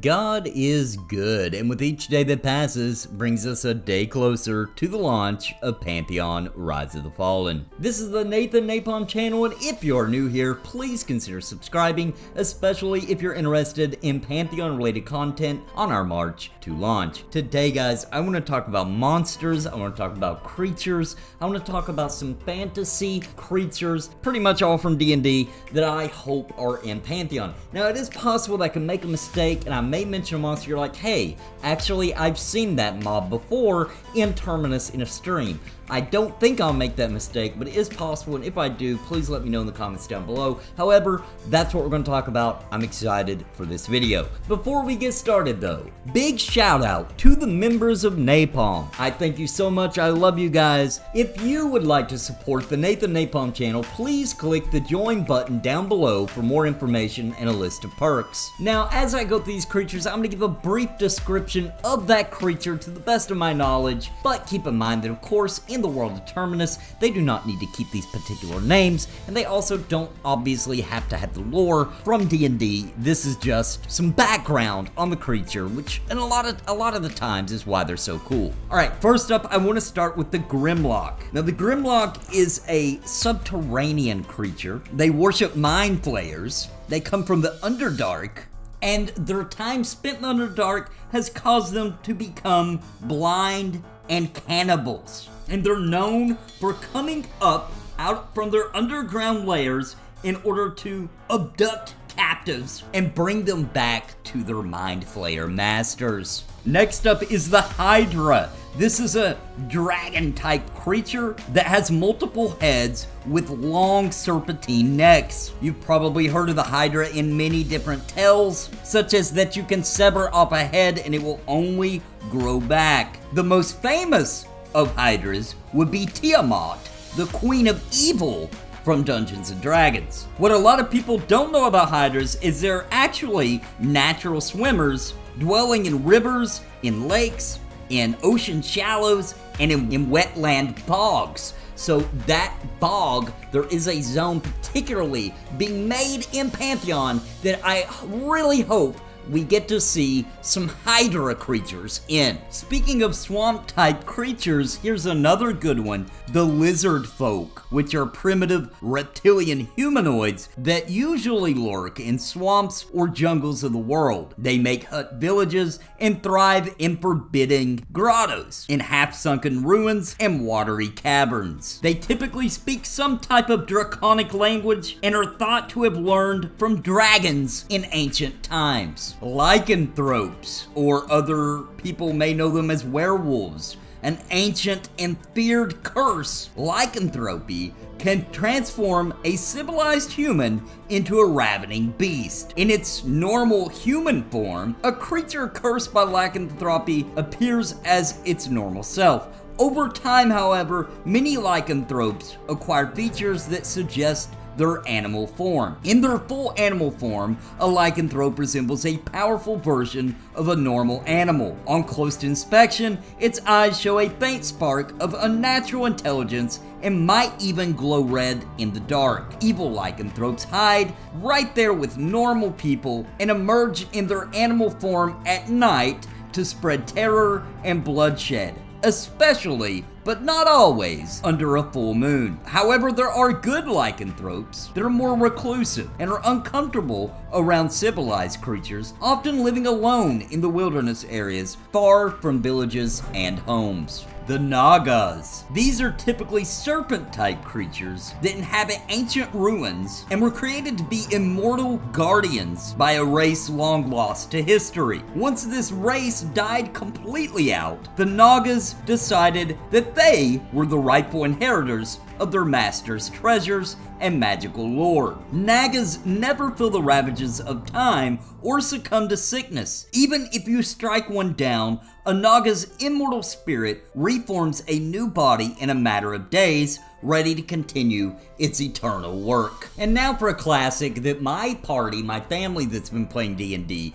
God is good, and with each day that passes, brings us a day closer to the launch of Pantheon Rise of the Fallen. This is the Nathan Napalm channel, and if you're new here, please consider subscribing, especially if you're interested in Pantheon-related content on our march to launch. Today, guys, I want to talk about monsters, I want to talk about creatures, I want to talk about some fantasy creatures, pretty much all from D&D, that I hope are in Pantheon. Now, it is possible that I can make a mistake, and I may mention a monster, you're like, hey, actually, I've seen that mob before in Terminus in a stream. I don't think I'll make that mistake, but it is possible, and if I do, please let me know in the comments down below. However, that's what we're going to talk about. I'm excited for this video. Before we get started, though, big shout out to the members of Napalm. I thank you so much. I love you guys. If you would like to support the Nathan Napalm channel, please click the join button down below for more information and a list of perks. Now, as I go through these creatures, I'm going to give a brief description of that creature to the best of my knowledge, but keep in mind that, of course, in the world of Terminus, they do not need to keep these particular names, and they also don't obviously have to have the lore from D&D. This is just some background on the creature, which in a lot of the times is why they're so cool. Alright, first up, I want to start with the Grimlock. Now, the Grimlock is a subterranean creature. They worship mind flayers. They come from the Underdark, and their time spent in the Underdark has caused them to become blind and cannibals. And they're known for coming up out from their underground layers in order to abduct captives and bring them back to their mind flayer masters. Next up is the Hydra. This is a dragon-type creature that has multiple heads with long serpentine necks. You've probably heard of the Hydra in many different tales, such as that you can sever off a head and it will only grow back. The most famous of Hydras would be Tiamat, the Queen of Evil from Dungeons & Dragons. What a lot of people don't know about Hydras is they're actually natural swimmers dwelling in rivers, in lakes, in ocean shallows, and in wetland bogs. So that bog, there is a zone particularly being made in Pantheon that I really hope we get to see some Hydra creatures in. Speaking of swamp-type creatures, here's another good one, the lizard folk, which are primitive reptilian humanoids that usually lurk in swamps or jungles of the world. They make hut villages and thrive in forbidding grottos, in half-sunken ruins and watery caverns. They typically speak some type of draconic language and are thought to have learned from dragons in ancient times. Lycanthropes, or other people may know them as werewolves, an ancient and feared curse. Lycanthropy can transform a civilized human into a ravening beast. In its normal human form, a creature cursed by lycanthropy appears as its normal self. Over time, however, many lycanthropes acquire features that suggest their animal form. In their full animal form, a lycanthrope resembles a powerful version of a normal animal. On close inspection, its eyes show a faint spark of unnatural intelligence and might even glow red in the dark. Evil lycanthropes hide right there with normal people and emerge in their animal form at night to spread terror and bloodshed, especially, but not always, under a full moon. However, there are good lycanthropes that are more reclusive and are uncomfortable around civilized creatures, often living alone in the wilderness areas, far from villages and homes. The Nagas. These are typically serpent-type creatures that inhabit ancient ruins and were created to be immortal guardians by a race long lost to history. Once this race died completely out, the Nagas decided that they were the rightful inheritors of their master's treasures and magical lore. Nagas never feel the ravages of time or succumb to sickness. Even if you strike one down, a Naga's immortal spirit reforms a new body in a matter of days, ready to continue its eternal work. And now for a classic that my party, my family that's been playing D&D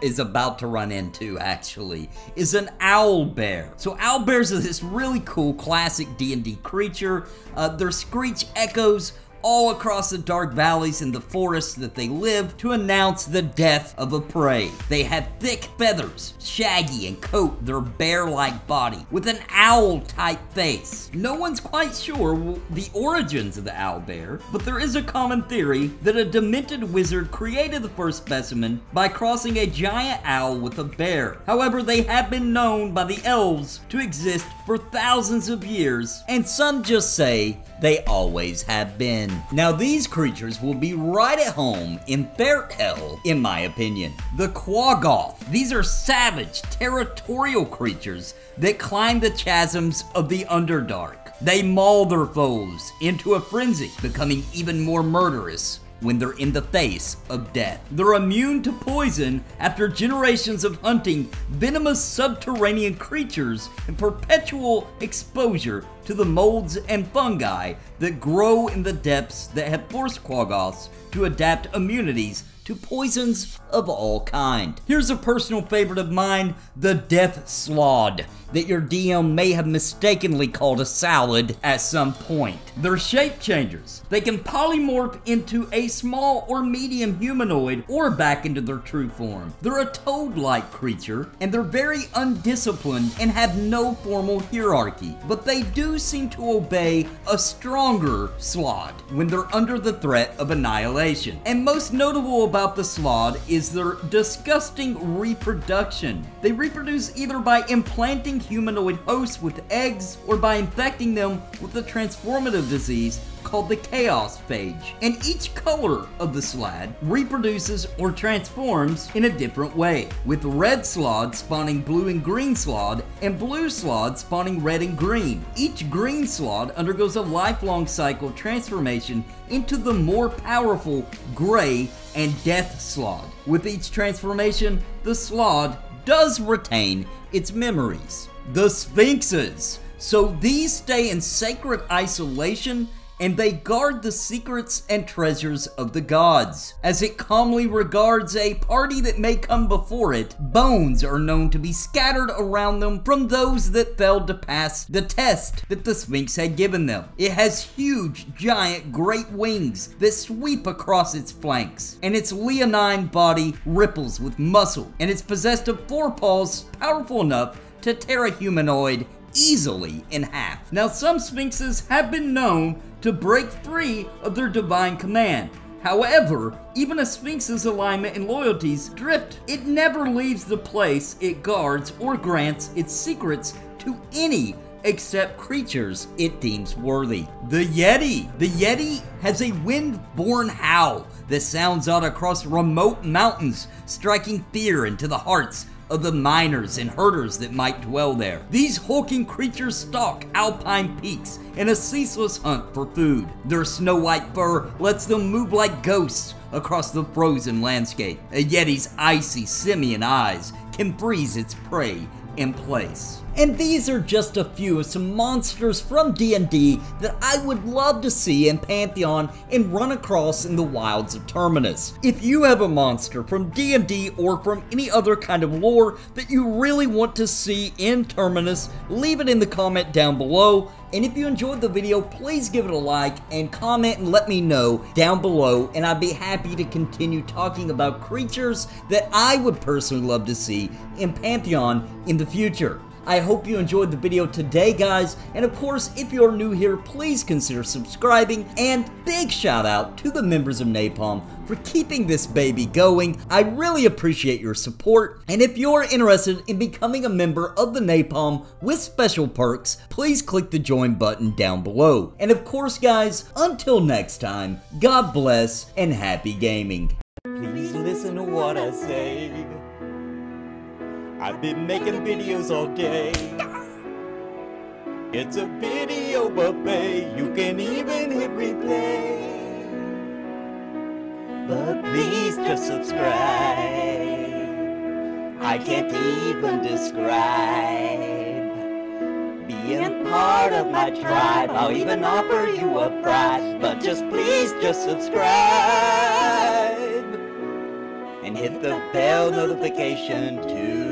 is about to run into, actually, is an owlbear. So owlbears are this really cool classic D&D creature. Their screech echoes all across the dark valleys and the forests that they live to announce the death of a prey. They have thick feathers, shaggy and coat their bear-like body with an owl-type face. No one's quite sure the origins of the owl bear, but there is a common theory that a demented wizard created the first specimen by crossing a giant owl with a bear. However, they have been known by the elves to exist for thousands of years, and some just say they always have been. Now these creatures will be right at home in Fair Hell, in my opinion. The Quagga. These are savage, territorial creatures that climb the chasms of the Underdark. They maul their foes into a frenzy, becoming even more murderous when they're in the face of death. They're immune to poison after generations of hunting venomous subterranean creatures and perpetual exposure to the molds and fungi that grow in the depths that have forced Quaggas to adapt immunities to poisons of all kind. Here's a personal favorite of mine, the Death Slod, that your DM may have mistakenly called a salad at some point. They're shape changers. They can polymorph into a small or medium humanoid or back into their true form. They're a toad-like creature, and they're very undisciplined and have no formal hierarchy, but they do seem to obey a stronger Slod when they're under the threat of annihilation. And most notable about the Slod is their disgusting reproduction. They reproduce either by implanting humanoid hosts with eggs or by infecting them with a transformative disease called the Chaos Phage. And each color of the Slad reproduces or transforms in a different way, with red Slod spawning blue and green Slod, and blue Slod spawning red and green. Each green Slod undergoes a lifelong cycle transformation into the more powerful gray and death Slod. With each transformation, the Slod does retain its memories. The Sphinxes. So these stay in sacred isolation, and they guard the secrets and treasures of the gods. As it calmly regards a party that may come before it, bones are known to be scattered around them from those that failed to pass the test that the Sphinx had given them. It has huge, giant, great wings that sweep across its flanks, and its leonine body ripples with muscle, and it's possessed of 4 paws powerful enough to tear a humanoid easily in half. Now, some Sphinxes have been known to break free of their divine command. However, even a Sphinx's alignment and loyalties drift. It never leaves the place it guards or grants its secrets to any except creatures it deems worthy. The Yeti. The Yeti has a wind-borne howl that sounds out across remote mountains, striking fear into the hearts of the miners and herders that might dwell there. These hulking creatures stalk alpine peaks in a ceaseless hunt for food. Their snow-white fur lets them move like ghosts across the frozen landscape. A Yeti's icy simian eyes can freeze its prey in place. And these are just a few of some monsters from D&D that I would love to see in Pantheon and run across in the wilds of Terminus. If you have a monster from D&D or from any other kind of lore that you really want to see in Terminus, leave it in the comment down below. And if you enjoyed the video, please give it a like and comment and let me know down below, and I'd be happy to continue talking about creatures that I would personally love to see in Pantheon in the future. I hope you enjoyed the video today, guys, and of course, if you're new here, please consider subscribing, and big shout out to the members of Napalm for keeping this baby going. I really appreciate your support, and if you're interested in becoming a member of the Napalm with special perks, please click the join button down below. And of course, guys, until next time, God bless and happy gaming. Please listen to what I say. I've been making videos all day. It's a video buffet, you can even hit replay. But please just subscribe. I can't even describe being part of my tribe. I'll even offer you a prize, but just please just subscribe and hit the bell notification too.